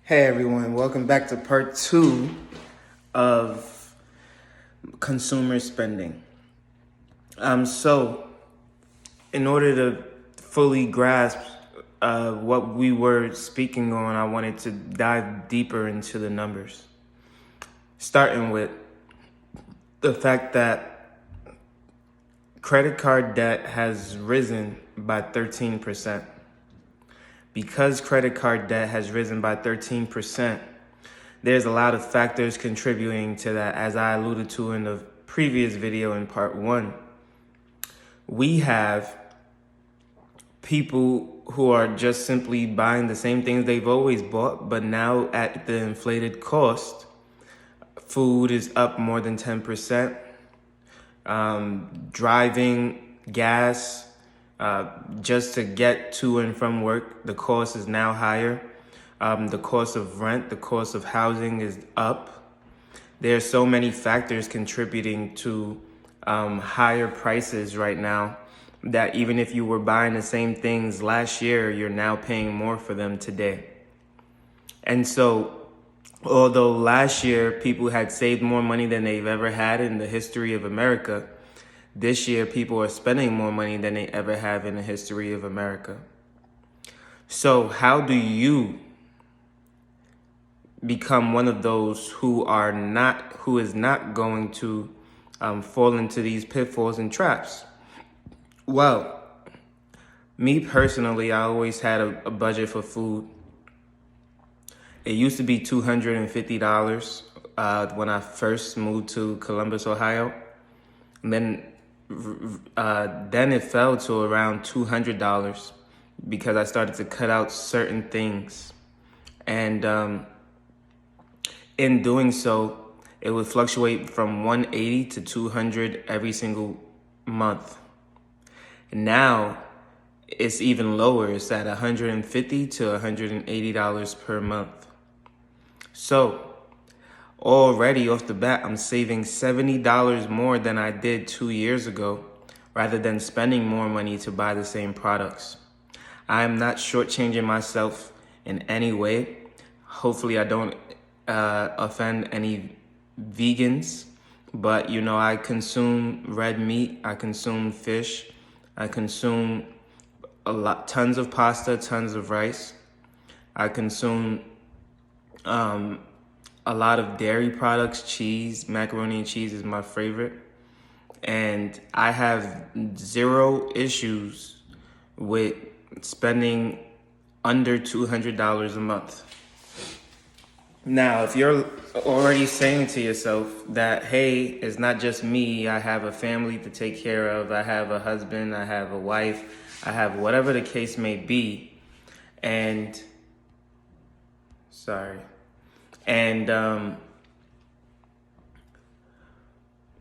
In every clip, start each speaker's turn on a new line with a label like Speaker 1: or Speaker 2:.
Speaker 1: Hey everyone, welcome back to part 2 of consumer spending. So in order to fully grasp what we were speaking on, I wanted to dive deeper into the numbers. Starting with the fact that credit card debt has risen by 13%. Because credit card debt has risen by 13%, there's a lot of factors contributing to that. As I alluded to in the previous video in part 1, we have people who are just simply buying the same things they've always bought, but now at the inflated cost. Food is up more than 10%. Driving, gas, just to get to and from work, the cost is now higher. The cost of rent, the cost of housing is up. There are so many factors contributing to higher prices right now that even if you were buying the same things last year, you're now paying more for them today. And so, although last year people had saved more money than they've ever had in the history of America, this year people are spending more money than they ever have in the history of America. So how do you become one of those who is not going to fall into these pitfalls and traps? Well, me personally, I always had a budget for food. It used to be $250 when I first moved to Columbus, Ohio. And then it fell to around $200 because I started to cut out certain things. And in doing so, it would fluctuate from $180 to $200 every single month. Now it's even lower. It's at $150 to $180 per month. So already off the bat, I'm saving $70 more than I did 2 years ago, rather than spending more money to buy the same products. I am not shortchanging myself in any way. Hopefully I don't offend any vegans, but I consume red meat, I consume fish, I consume tons of pasta, tons of rice. I consume a lot of dairy products, cheese, macaroni and cheese is my favorite. And I have zero issues with spending under $200 a month. Now, if you're already saying to yourself that, hey, it's not just me, I have a family to take care of, I have a husband, I have a wife, I have whatever the case may be, and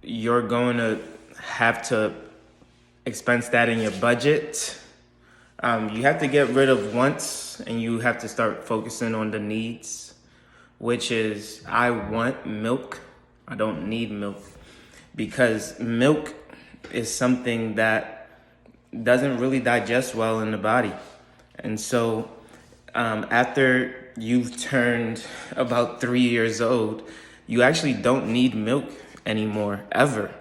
Speaker 1: you're going to have to expense that in your budget. You have to get rid of wants and you have to start focusing on the needs, which is, I want milk. I don't need milk, because milk is something that doesn't really digest well in the body. And so after you've turned about 3 years old, you actually don't need milk anymore, ever.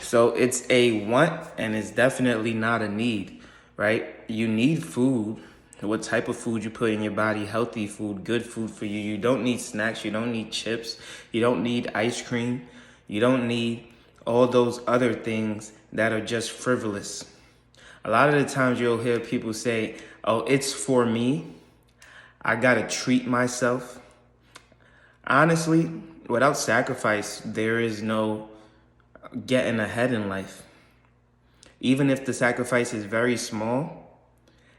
Speaker 1: So it's a want and it's definitely not a need, right? You need food. What type of food you put in your body, healthy food, good food for you. You don't need snacks, you don't need chips, you don't need ice cream, you don't need all those other things that are just frivolous. A lot of the times you'll hear people say, oh, it's for me, I gotta treat myself. Honestly, without sacrifice, there is no getting ahead in life. Even if the sacrifice is very small,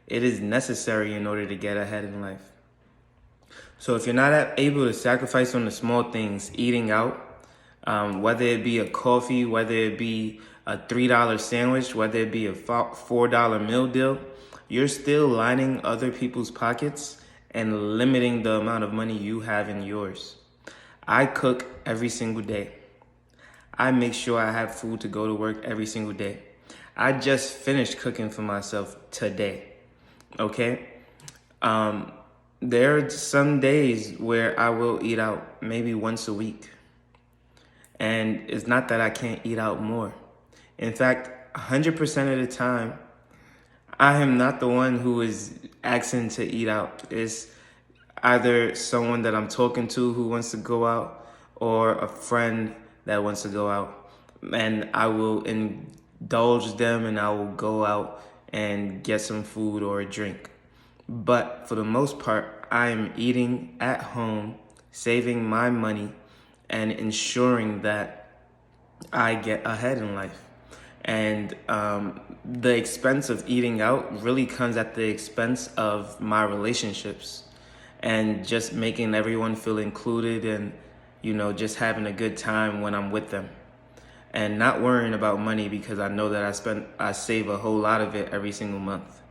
Speaker 1: it is necessary in order to get ahead in life. So if you're not able to sacrifice on the small things, eating out, whether it be a coffee, whether it be a $3 sandwich, whether it be a $4 meal deal, you're still lining other people's pockets and limiting the amount of money you have in yours. I cook every single day. I make sure I have food to go to work every single day. I just finished cooking for myself today. Okay? there are some days where I will eat out maybe once a week. And it's not that I can't eat out more. In fact, 100% of the time, I am not the one who is asking to eat out. It's either someone that I'm talking to who wants to go out or a friend that wants to go out. And I will indulge them and I will go out and get some food or a drink. But for the most part, I am eating at home, saving my money, and ensuring that I get ahead in life. And the expense of eating out really comes at the expense of my relationships and just making everyone feel included and, just having a good time when I'm with them. And not worrying about money because I know that I save a whole lot of it every single month.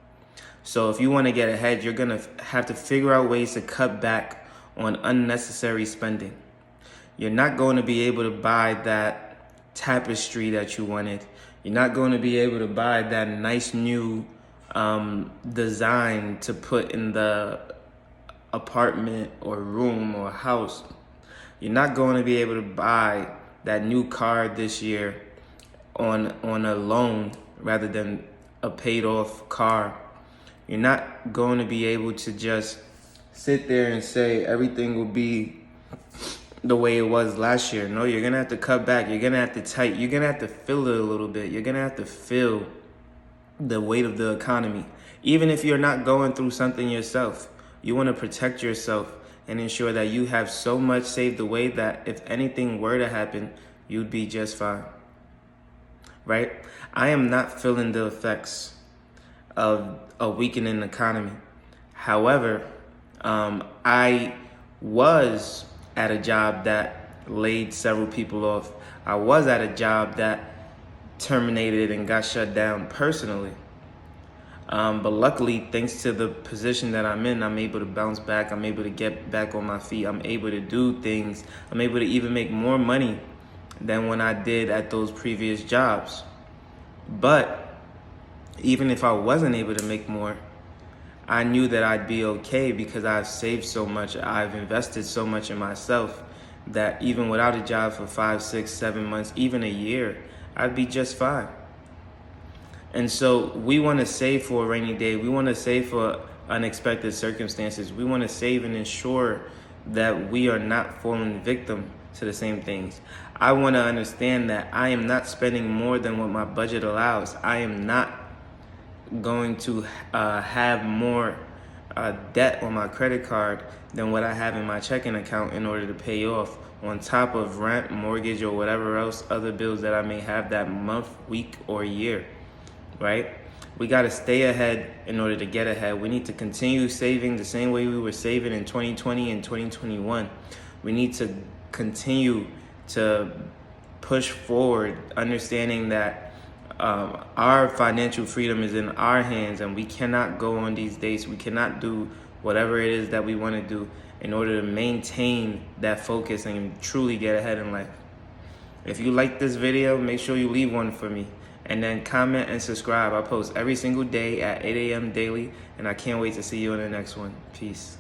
Speaker 1: So if you want to get ahead, you're going to have to figure out ways to cut back on unnecessary spending. You're not going to be able to buy that tapestry that you wanted. You're not going to be able to buy that nice new design to put in the apartment or room or house. You're not going to be able to buy that new car this year on a loan rather than a paid off car. You're not going to be able to just sit there and say everything will be the way it was last year. No, you're going to have to cut back. You're going to have to you're going to have to feel it a little bit. You're going to have to feel the weight of the economy. Even if you're not going through something yourself, you want to protect yourself and ensure that you have so much saved away that if anything were to happen, you'd be just fine. Right? I am not feeling the effects of a weakening economy. However, I was at a job that laid several people off. I was at a job that terminated and got shut down personally. But luckily, thanks to the position that I'm in, I'm able to bounce back. I'm able to get back on my feet. I'm able to do things. I'm able to even make more money than when I did at those previous jobs. But even if I wasn't able to make more, I knew that I'd be okay because I've saved so much. I've invested so much in myself that even without a job for 5, 6, 7 months, even a year, I'd be just fine. And so we want to save for a rainy day. We want to save for unexpected circumstances. We want to save and ensure that we are not falling victim to the same things. I want to understand that I am not spending more than what my budget allows. I am not going to have more debt on my credit card than what I have in my checking account in order to pay off, on top of rent, mortgage, or whatever else other bills that I may have that month, week, or year, right? We got to stay ahead in order to get ahead. We need to continue saving the same way we were saving in 2020 and 2021. We need to continue to push forward, understanding that our financial freedom is in our hands, and we cannot go on these dates. We cannot do whatever it is that we want to do in order to maintain that focus and truly get ahead in life. If you like this video, make sure you leave one for me, and then comment and subscribe. I post every single day at 8 a.m. daily, and I can't wait to see you in the next one. Peace.